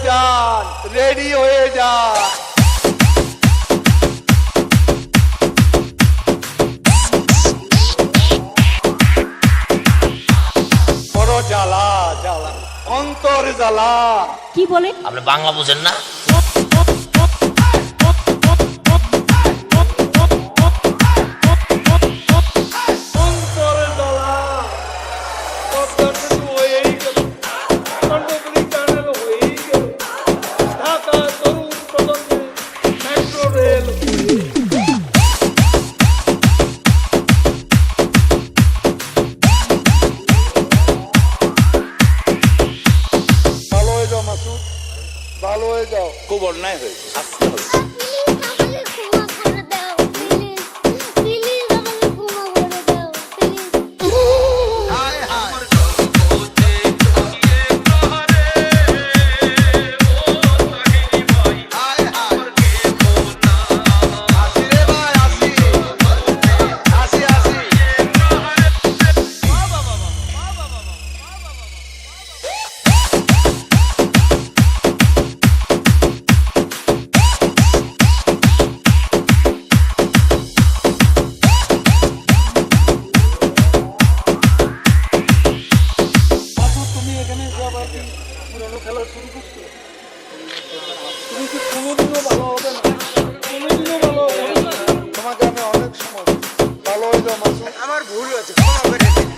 যান, রেডি হয়ে যান। বড় জ্বালা জ্বালা, অন্তর জ্বালা। কি বলে? আপনি বাংলা বুঝেন না? ভালো হয়ে যাও, খুব অন্যায় হয়েছে, আসতে হবে। খেলা শুরু করছো, তুমি কি কোনোদিনও ভালো হবে না, কোনোদিনও ভালো হবে না। তোমাকে আমি অনেক সময়, ভালো হয়ে যাও মাসুদ। আমার ভুল হয়েছে, ক্ষমা করে দিন।